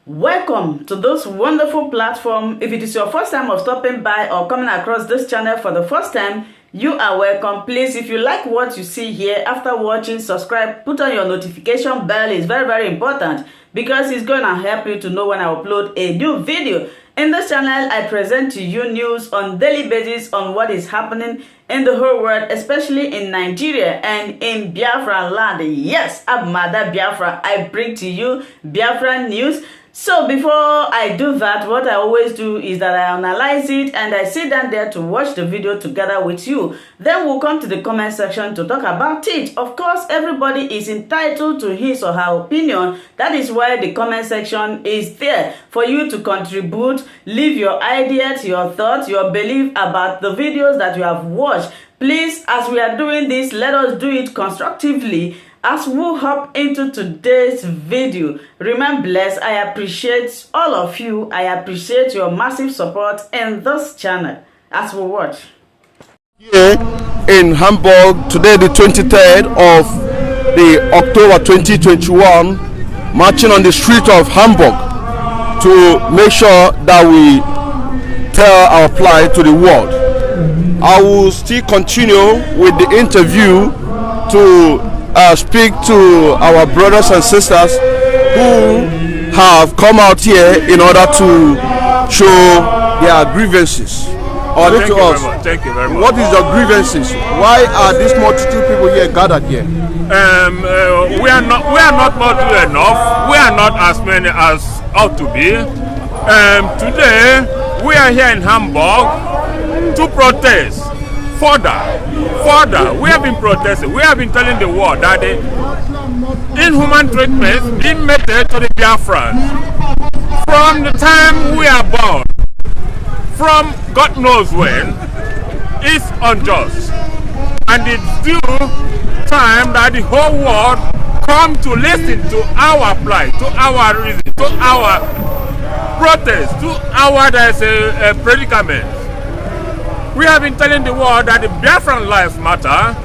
Welcome to this wonderful platform. If it is your first time of stopping by or coming across this channel for the first time, you are welcome. Please, if you like what you see here, after watching, subscribe, put on your notification bell. It's very important because it's going to help you to know when I upload a new video. In this channel, I present to you news on daily basis on what is happening in the whole world, especially in Nigeria and in Biafra land. Yes, I'm Mother Biafra. I bring to you Biafra news. So before I do that, what I always do is that I analyze it and I sit down there to watch the video together with you. Then we'll come to the comment section to talk about it. Of course, everybody is entitled to his or her opinion. That is why the comment section is there for you to contribute, leave your ideas, your thoughts, your belief about the videos that you have watched. Please, as we are doing this, let us do it constructively. As we hop into today's video, remain blessed. I appreciate all of you. I appreciate your massive support in this channel as we watch. Here in Hamburg, today the 23rd of the October 2021, marching on the street of Hamburg to make sure that we tell our plight to the world. I will still continue with the interview to speak to our brothers and sisters who have come out here in order to show their grievances. Thank you very much. What is your grievances? Why are these multitude people here gathered here? We are not multitude enough. We are not as many as ought to be. Today we are here in Hamburg to protest. Further, we have been protesting. We have been telling the world that the inhuman treatment being meted to the Biafrans from the time we are born, from God knows when, is unjust. And it's due time that the whole world come to listen to our plight, to our reason, to our protest, to our predicament. We have been telling the world that the Biafran lives matter.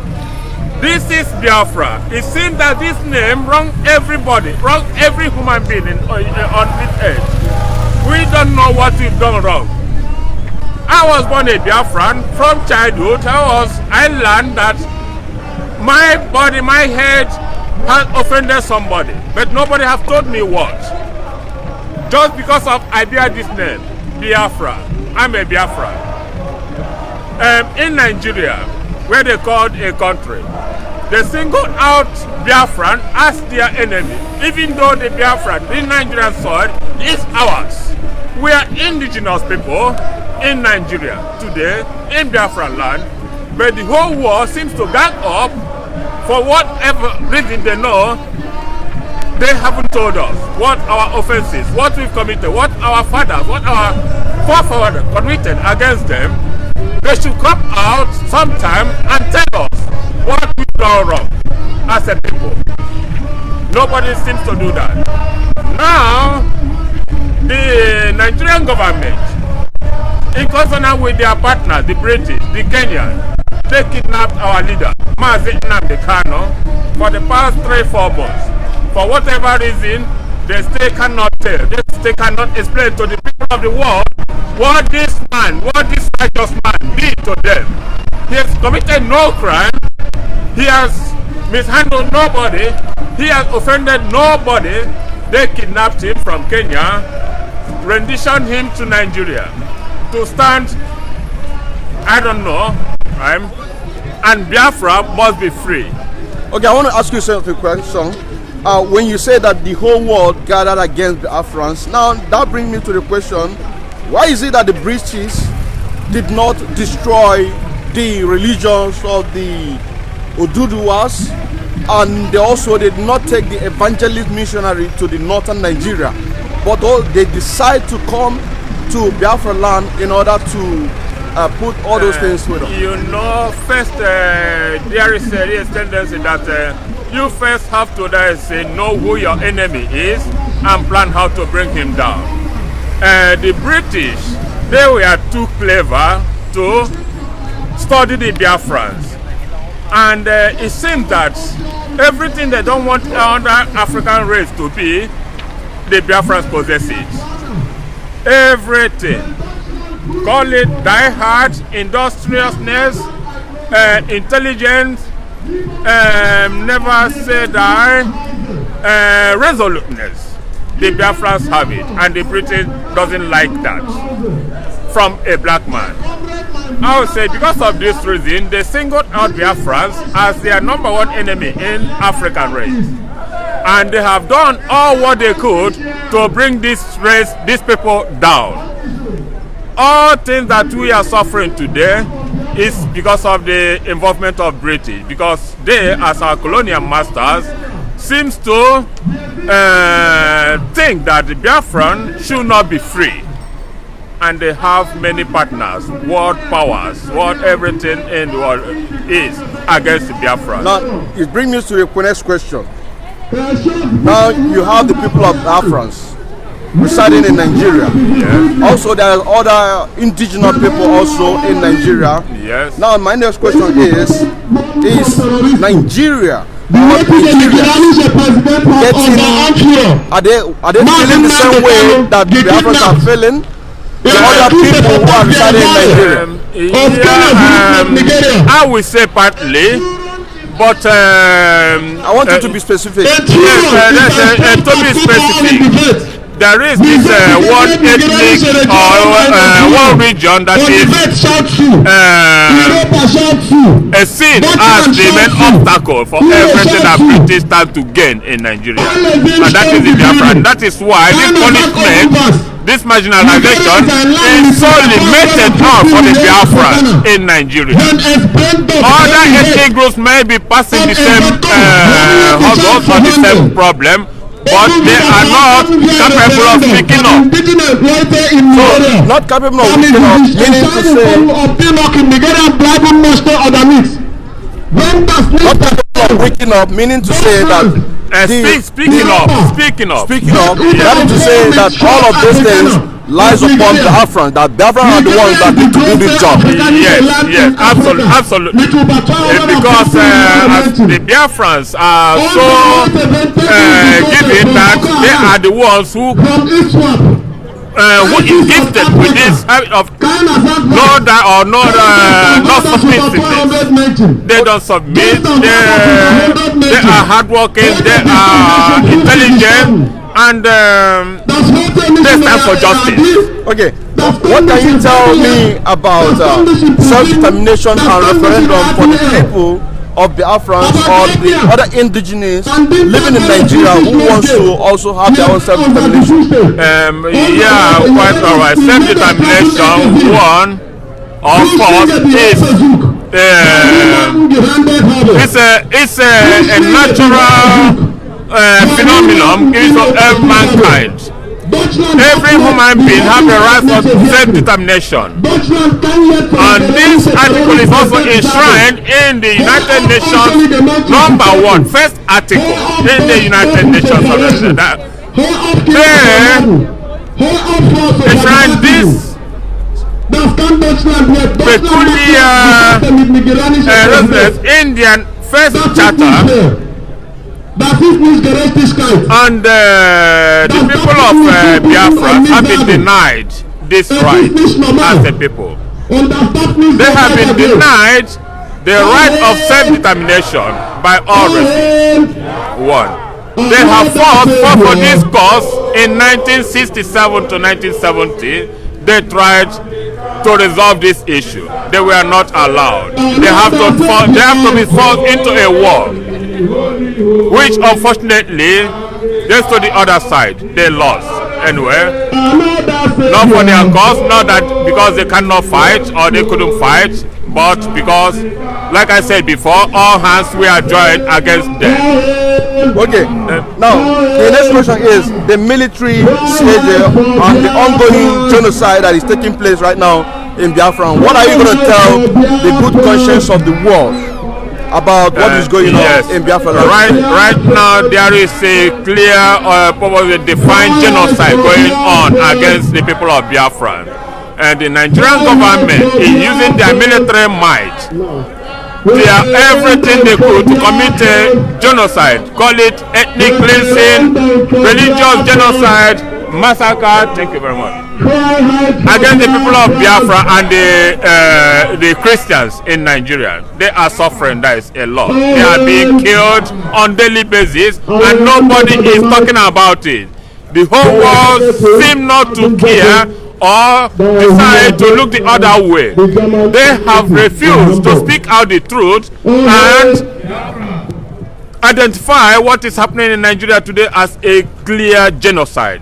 This is Biafra. It seems that this name wrong everybody, wrong every human being on this earth. We don't know what we've done wrong. I was born a Biafran from childhood. I learned that my body, my head has offended somebody, but nobody has told me what. Just because of I bear this name, Biafra. I'm a Biafran. In Nigeria, where they called a country, they singled out Biafran as their enemy, even though the Biafran in Nigerian soil is ours. We are indigenous people in Nigeria today, in Biafran land, but the whole world seems to gang up for whatever reason they know. They haven't told us what our offenses, what we've committed, what our fathers, what our forefathers committed against them. They should come out sometime and tell us what we've done wrong as a people. Nobody seems to do that. Now, the Nigerian government, in consonance with their partners, the British, the Kenyan, they kidnapped our leader, Nnamdi Kanu, for the past 3-4 months. For whatever reason, they still cannot tell, they still cannot explain to the people of the world what this righteous man did to them. He has committed no crime, he has mishandled nobody, he has offended nobody. They kidnapped him from Kenya, renditioned him to Nigeria to stand, I don't know, and Biafra must be free. Okay, I want to ask you a question. When you say that the whole world gathered against the Biafrans, now that brings me to the question, why is it that the British did not destroy the religions of the Oduduwas, and they also did not take the evangelist missionary to the northern Nigeria, but they decide to come to Biafra land in order to put all those things with them? You know, first there is a tendency that you first have to know who your enemy is and plan how to bring him down. The British, they were too clever to study the Biafrans, and it seems that everything they don't want other African race to be, the Biafrans possess it. Everything. Call it die-hard, industriousness, intelligence, never say die, resoluteness. The Biafrans have it, and the British doesn't like that from a black man. I would say because of this reason, they singled out Biafrans as their #1 enemy in African race. And they have done all what they could to bring this race, these people down. All things that we are suffering today is because of the involvement of British, because they, as our colonial masters, seems to think that the Biafran should not be free. And they have many partners, world powers, what everything in the world is against the Biafran. Now, it brings me to the next question. Now you have the people of Biafrans residing in Nigeria. Yes. Also, there are other indigenous people also in Nigeria. Yes. Now, my next question is Nigeria, are they feeling the same way that the Biafrans are feeling? The other people who are residing in Nigeria? I will say partly, but I want you to be specific. Yes, to be specific. There is this one ethnic or one region that is seen as the main obstacle for everything that British stand to gain in Nigeria, and that is the Biafra. That is why this punishment, this marginalization is so limited on for the Biafrans in Nigeria. Other ethnic groups may be passing the same hurdles or the same problem, but they are not capable of speaking up. So, not capable of speaking up, meaning to say, not capable of waking up, meaning to say that speaking up. That is to say that all of those things lies upon the Biafrans, that Biafrans are the ones that need to do this job. Yes, absolutely. Because as the Biafrans are so given that they are the ones who is gifted with this habit of not submissiveness. They don't submit. They are hardworking. They are intelligent. And they stand for justice. Okay, what can you tell me about self-determination and referendum for the people of Biafrans or the other indigenous living in Nigeria who wants to also have their own self-determination? Yeah, quite alright. Self-determination, one, of course, is a natural phenomenon given to every mankind. Every human being has the right of self-determination, and this article is also enshrined in the United Nations #1, first article in the United Nations. They enshrine this peculiar residence in their first charter. And the people of Biafra have been denied this right as a people. They have been denied the right of self-determination by all races. One, they have fought for this cause in 1967 to 1970. They tried to resolve this issue. They were not allowed. They have to be forced into a war, which unfortunately, just to the other side, they lost. Anyway, not for their cause, not that because they cannot fight or they couldn't fight, but because, like I said before, all hands were joined against them. Okay, now the next question is the military stage and the ongoing genocide that is taking place right now in Biafra. What are you going to tell the good conscience of the world about what is going on in Biafra? Right now, there is a clear, probably defined genocide going on against the people of Biafra, and the Nigerian government is using their military might they are everything they could to commit a genocide. Call it ethnic cleansing, religious genocide, massacre. Thank you very much. Against the people of Biafra and the Christians in Nigeria. They are suffering. That is a lot. They are being killed on daily basis, and nobody is talking about it. The whole world seem not to care or decide to look the other way. They have refused to speak out the truth and identify what is happening in Nigeria today as a clear genocide.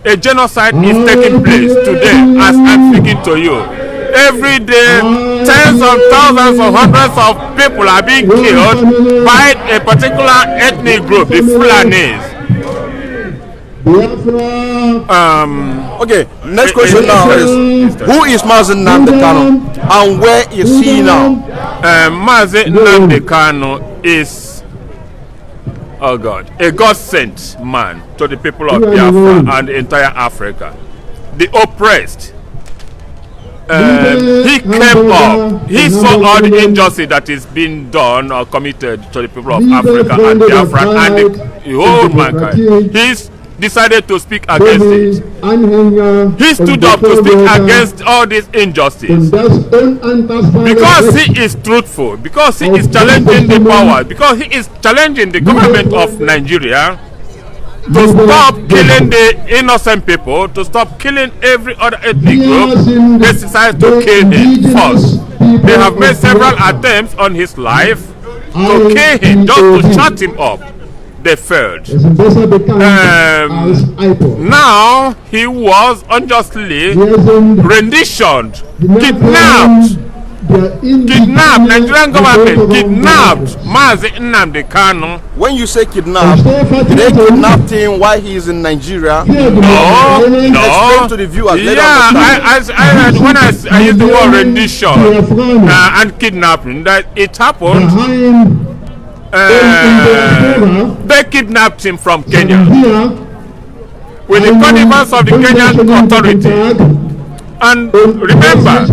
A genocide is taking place today as I'm speaking to you. Every day, tens of thousands or hundreds of people are being killed by a particular ethnic group, the Fulanis. Okay, next question now is, who is Nnamdi Kanu and where is he now? Nnamdi Kanu is, oh God, a God-sent man to the people of Biafra and the entire Africa. The oppressed. He came up. He saw all the injustice that is being done or committed to the people of Africa and Biafra and the whole mankind. He's decided to speak against it. He stood up to speak against all this injustice because he is truthful, because he is challenging the power, because he is challenging the government of Nigeria to stop killing the innocent people, to stop killing every other ethnic group. They decided to kill him first. They have made several attempts on his life to kill him, just to shut him up. They failed. Now he was unjustly renditioned, kidnapped. Nigerian government kidnapped Nnamdi Kanu. When you say kidnapped, did they kidnap him while he is in Nigeria? No. Explain to the viewers. Yeah, when I use the word rendition and kidnapping, that it happened. They kidnapped him from Kenya with the connivance of the Kenyan authority. And remember,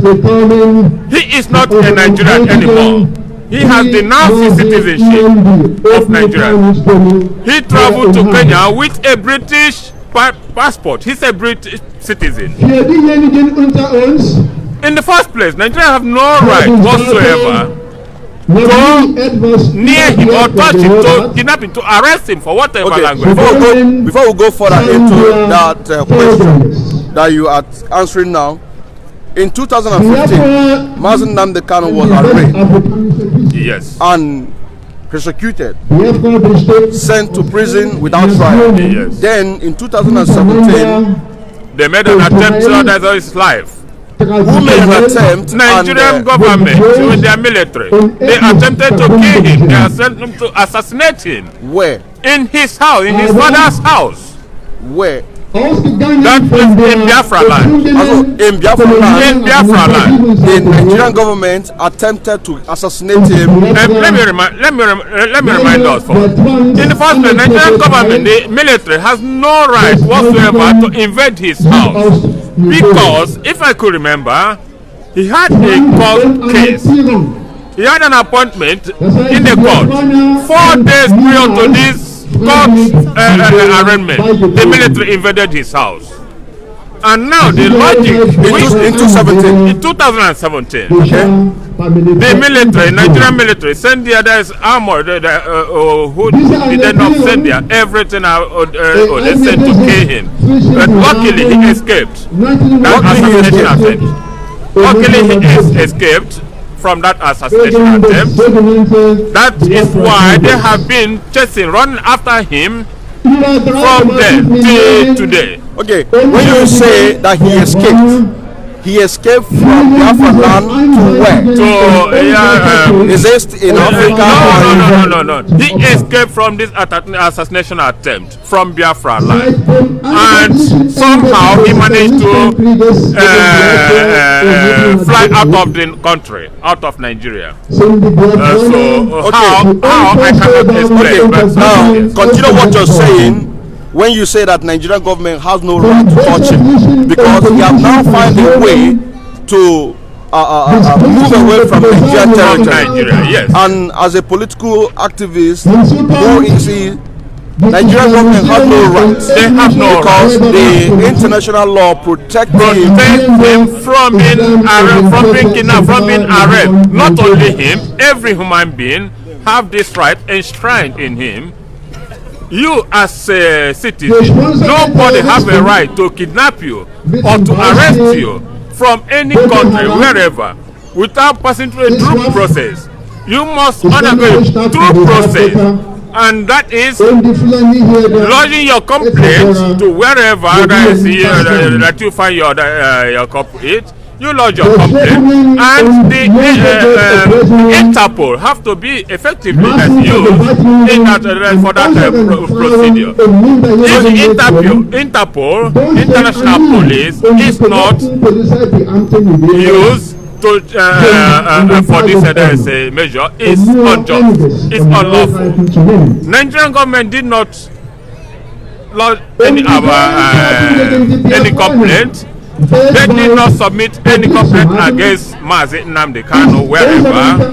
he is not a Nigerian anymore. He has denounced his citizenship of Nigeria. He traveled to Kenya with a British passport. He's a British citizen. In the first place, Nigeria have no right whatsoever to near him or touch him, to kidnap him, to arrest him for whatever language. Before we go further into that question that you are answering now, in 2015, Nnamdi Kanu was arraigned, yes, and persecuted, sent to prison without trial. Yes. Then in 2017, they made an attempt to destroy his life. who made an attempt? Nigerian government with their military, they attempted to kill him. They attempted to assassinate him. Where? In his house, in his father's house. Where? That was in Biafra land. In Biafra land. In Biafra land. The Nigerian government attempted to assassinate him. Let me remind us. In the first place, Nigerian government, the military, has no right whatsoever to invade his house, because if I could remember, he had a court case. He had an appointment in the court 4 days prior to this court arraignment. The military invaded his house, and now the logic in 2017, the military, Nigerian military, sent the others armor. Who did not send there everything? They sent to kill him, but luckily he escaped that assassination attempt. Luckily he escaped from that assassination attempt. That is why they have been chasing, running after him from then till today. Okay, when you say that he escaped from Biafra land to where? Is it in Africa? No. He escaped from this assassination attempt from Biafra land, and somehow he managed to fly out of the country, out of Nigeria. How I cannot explain. But now, continue what you're saying. When you say that Nigerian government has no right to touch him, because he has now found a way to move away from Nigerian territory. Nigeria, yes. And as a political activist, Nigerian government have no rights. They have no because rights. the international law protects him from being kidnapped, from being arrested. Not only him, every human being have this right enshrined in him. You as a citizen, nobody have a right to kidnap you or to arrest you from any country, wherever, without passing through a due process. You must undergo a due process. And that is lodging your complaint to wherever that you find your complaint. You lodge your complaint, and the Interpol have to be effectively used in that for that procedure. If Interpol, International Police, is not used to for this measure, is unjust, it's unlawful. Nigerian government did not lodge any complaint. They did not submit any complaint against Nnamdi Kanu wherever.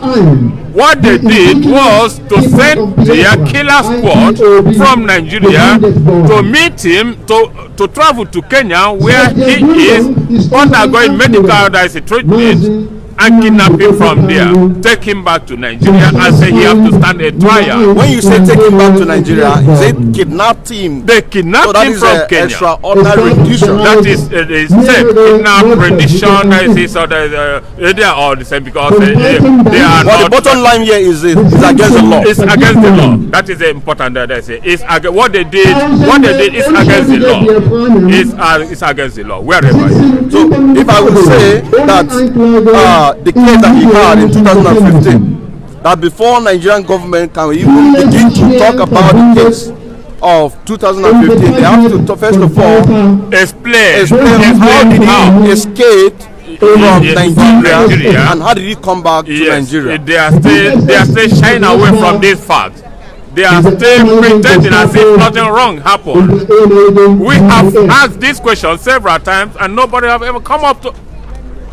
What they did was to send their killer squad from Nigeria to meet him, to travel to Kenya, where he is undergoing medical treatment, and kidnap him from there, take him back to Nigeria, and say he has to stand a trial. When you say take him back to Nigeria, is it kidnapped him? They kidnapped him from Kenya. Extraordinary rendition. That is kidnap, rendition. They are all the same because they are not. The bottom line here is it's against the law. It's against the law. That is important. That they say it's what they did. What they did is against the law. It's against the law wherever. So if I would say that the case that he had in 2015, that before Nigerian government can even begin to talk about the case of 2015, they have to first of all explain how did he escape from Nigeria and how did he come back to Nigeria. They are still shying away from this fact. They are still pretending as if nothing wrong happened. We have asked this question several times, and nobody have ever come up to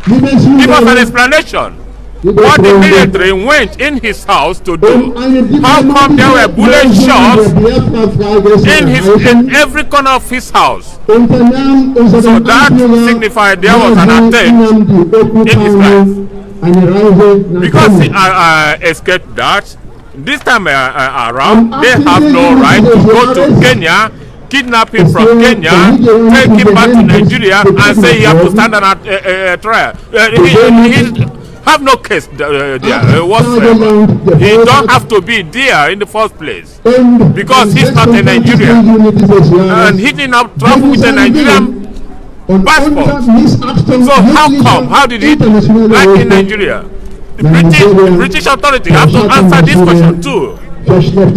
give us an explanation. What the military went in his house to do? How come there were bullet shots in every corner of his house? So that signified there was an attempt in his life. Because he escaped that, this time around, they have no right to go to Kenya, kidnap him from Kenya, take him back to Nigeria, and say he has to stand on a trial. He have no case there whatsoever. He don't have to be there in the first place because he's not a Nigerian, and he did not travel with a Nigerian passport. So how come? How did he like in Nigeria? The British authority have to answer this question too.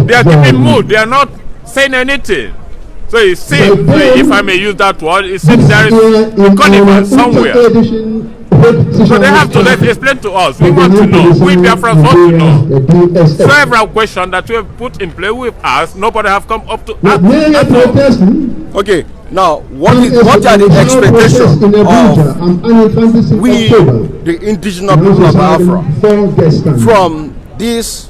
They are keeping mood. They are not saying anything. So it seems, if I may use that word, it seems there is connivance somewhere. So they have to explain to us. We want to know. We Biafrans want to know. Several questions that we have put in play with us, nobody have come up to ask. Okay, now what are the expectations of we, the indigenous people of Biafra, from this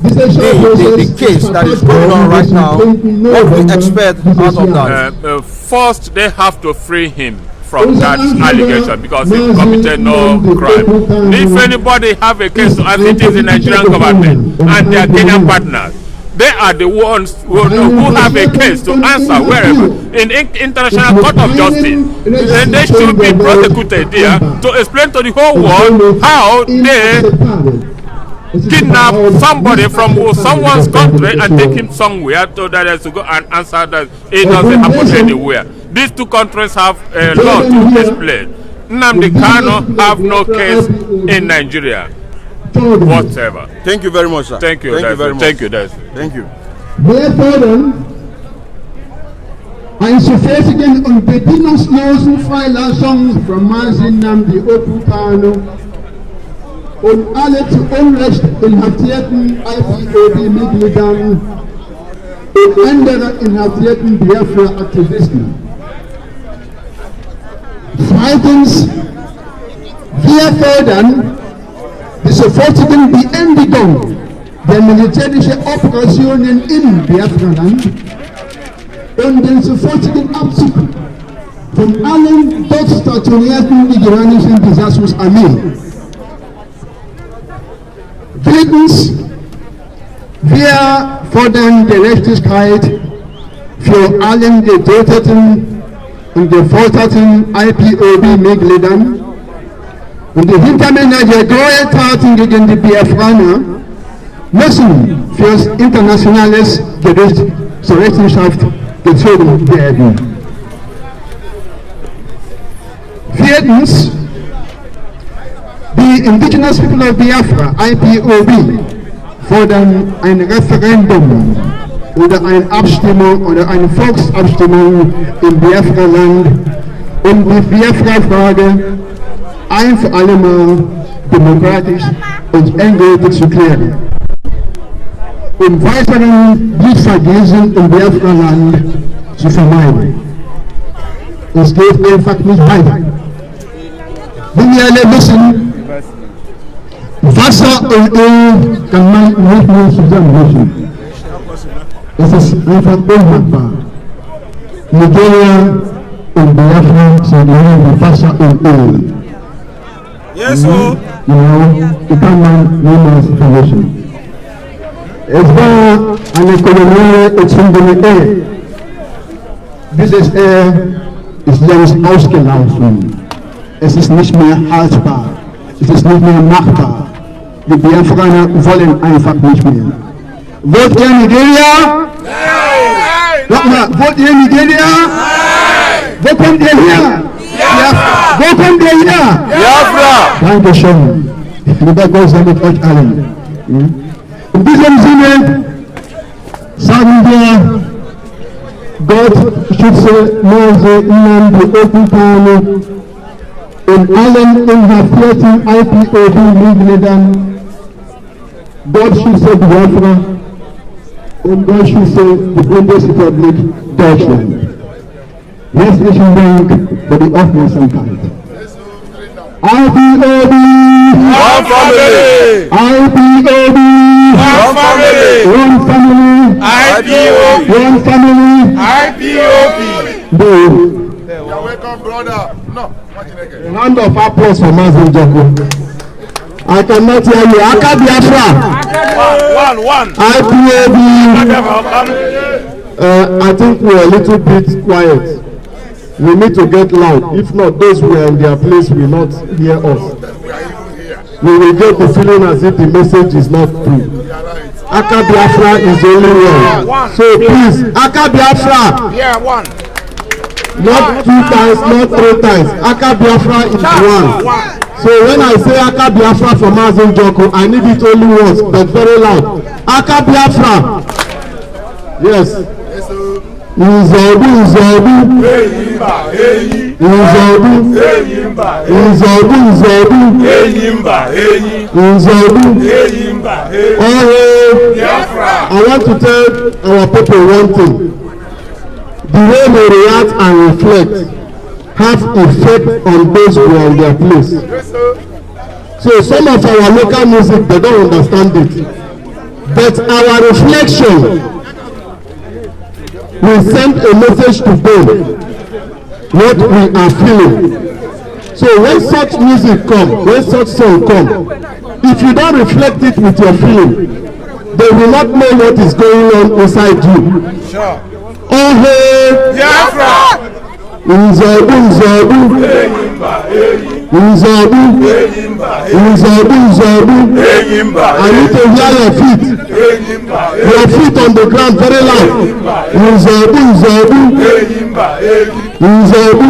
the case that is going on right now? What we expect out of that? First, they have to free him from that allegation because he committed no crime. If anybody have a case, as it is the Nigerian government and their Kenyan partners, they are the ones who have a case to answer wherever in International Court of Justice. Then they should be prosecuted there to explain to the whole world how they kidnap somebody from someone's country and take him somewhere to go and answer that it doesn't happen anywhere. These two countries have a lot to explain. Nnamdi Kanu have no case in Nigeria whatsoever. Thank you very much, sir. Thank you. Thank you very much. Thank you. Thank you. Therefore, einzufertigen und bedingungslosen Freilassung von Nnamdi Kanu und alle zu Unrecht inhaftierten IPOB-Mitgliedern und anderen inhaftierten Biafra-Aktivisten. Zweitens, wir fördern, die sofortigen Beendigung der militärischen Operationen im Biafraland und den sofortigen Abzug von allen dort stationierten iranischen Besatzungsarmee. Drittens, wir fordern Gerechtigkeit für allen getöteten und gefolterten IPOB-Mitgliedern und die Hintermänner der Gräueltaten gegen die Biafraner müssen für das internationales Gericht zur Rechenschaft gezogen werden. Viertens, die Indigenous People of Biafra, IPOB, fordern ein Referendum oder eine Abstimmung oder eine Volksabstimmung im Biafra-Land, um die Biafra-Frage ein für alle Mal demokratisch und endgültig zu klären. Um weiteren Blutvergießen im Biafra-Land zu vermeiden. Es geht einfach nicht weiter. Wie wir alle wissen, Wasser und Öl kann man nicht mehr zusammenmischen. Es ist einfach unmachbar. Nigeria und Biafra sind wie Wasser und Öl. Yes, sir. Die kann man niemals vermischen. Es war eine koloniale erzwungene Ehe. Dieses Ehe ist längst ausgelaufen. Es ist nicht mehr haltbar. Es ist nicht mehr machbar. Die Biafraner wollen einfach nicht mehr. Wollt ihr Nigeria? Nein! Nochmal, wollt ihr Nigeria? Nein! Wo kommt ihr her? Biafra! Wo kommt ihr her? Biafra! Dankeschön. Lieber Gott sei mit euch allen. In diesem Sinne sagen wir, Gott schütze Mose Nnamdi Kanu und allen inhaftierten IPOB-Mitgliedern. Gott schütze Biafra und Gott schütze die Bundesrepublik Deutschland. Herzlichen Dank für die Aufmerksamkeit. IPOB! One family! IPOB! One family! One family! IPOB! One family! IPOB! You're welcome, brother. No, A round of applause for Mazin Joko. I cannot hear you. Aka Biafra. One. IPOB. I think we are a little bit quiet. We need to get loud. If not, those who are in their place will not hear us. We will get the feeling as if the message is not true. Aka Biafra is the only one. So please, Aka Biafra. Yeah, one. Not 2 times, not 3 times. Aka Biafra is one. So when I say Aka Biafra for Mazin Joko, I need it only once, but very loud. Aka Biafra. Yes. Nzobu, Nzobu. Nzobu. Nzobu. I want to tell our people one thing. The way they react and reflect have effect on those who are in their place. So some of our local music, they don't understand it. But our reflection will send a message to them what we are feeling. So when such music comes, when such song comes, if you don't reflect it with your feeling, they will not know what is going on inside you. Sure. Oh, Biafra! Nzobu, Nzobu. Nzobu. Nzobu. I need to hear your feet. Your feet on the ground very loud. Nzobu, Nzobu. Nzobu.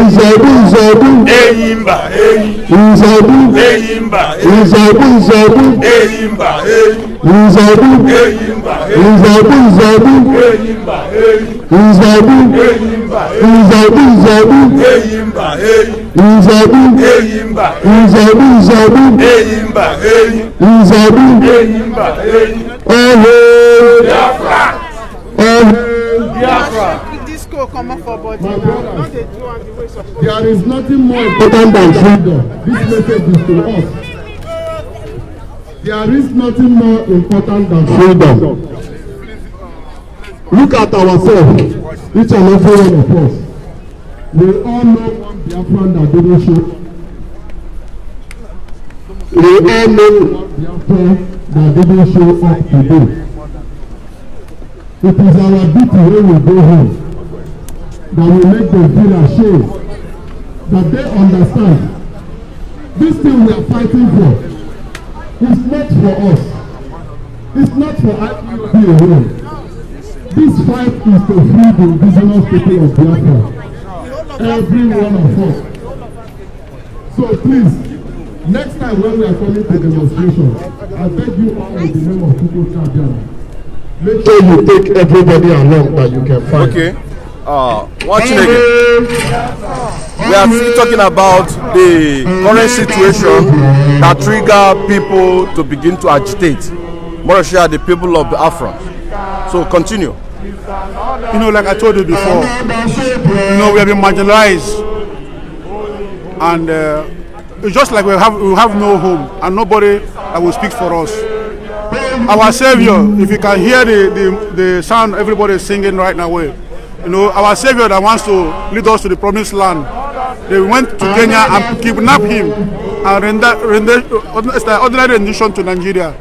Nzobu, Nzobu. Nzobu. Nzobu, Nzobu. Nzobu. Nzobu, Nzobu. Nzobu. Nzobu, Nzobu. Nzobu. Nzobu, Nzobu. Nzobu. Oh, Biafra. Oh, Biafra. There is nothing more important than freedom. This message is to us. There is nothing more important than freedom. Look at ourselves, each and every one of us. We all know one Biafran that didn't show. We all know one Biafran that didn't show up today. It is our duty when we go home that we make them feel ashamed, that they understand this thing we are fighting for is not for us. It's not for IPOB alone. This fight is to free the indigenous people of Biafra. Every one of us. So please, next time when we are coming to demonstration, I beg you all in the name of people Champion, make sure you take everybody along that you can find. Okay. Watching again. We are still talking about the current situation that trigger people to begin to agitate. More share the people of the Biafra. So continue. You know, like I told you before, you know, we have been marginalized, and it's just like we have no home and nobody that will speak for us. Our Savior, if you can hear the sound everybody is singing right now, you know, our Savior that wants to lead us to the promised land, they went to Kenya and kidnapped him and render ordinary rendition to Nigeria.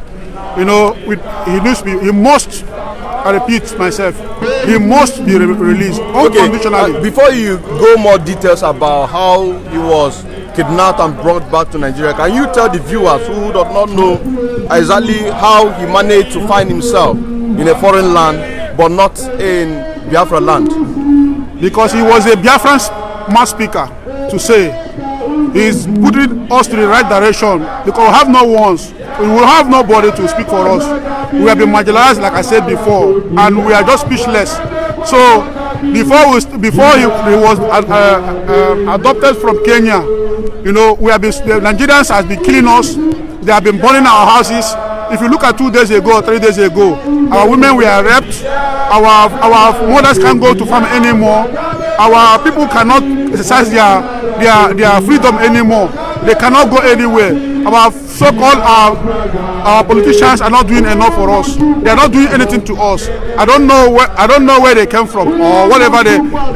You know, he must, I repeat myself, he must be released unconditionally. Okay, before you go more details about how he was kidnapped and brought back to Nigeria, can you tell the viewers who do not know exactly how he managed to find himself in a foreign land but not in Biafra land? Because he was a Biafran mass speaker, to say he's putting us to the right direction, because we have no ones. We will have nobody to speak for us. We have been marginalized, like I said before, and we are just speechless. So before he was adopted from Kenya, you know, the Nigerians have been killing us. They have been burning our houses. If you look at 2 days ago, 3 days ago, our women were raped. Our mothers can't go to farm anymore. Our people cannot exercise their freedom anymore. They cannot go anywhere. Our so-called our politicians are not doing enough for us. They are not doing anything to us. I don't know where they came from or whatever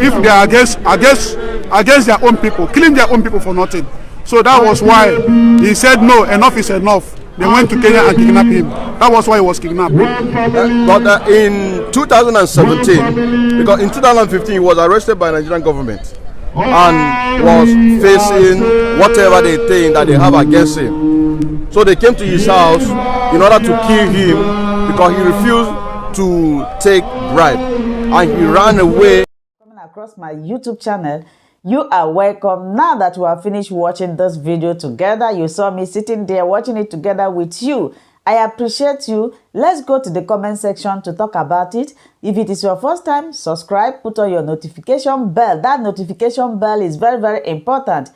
if they are against their own people, killing their own people for nothing. So that was why he said no, enough is enough. They went to Kenya and kidnapped him. That was why he was kidnapped. But in 2017, because in 2015 he was arrested by the Nigerian government and was facing whatever they think that they have against him. So they came to his house in order to kill him because he refused to take bribe and he ran away. Coming across my YouTube channel, you are welcome. Now that we have finished watching this video together, you saw me sitting there watching it together with you. I appreciate you. Let's go to the comment section to talk about it. If it is your first time, subscribe, put on your notification bell. That notification bell is very, very important.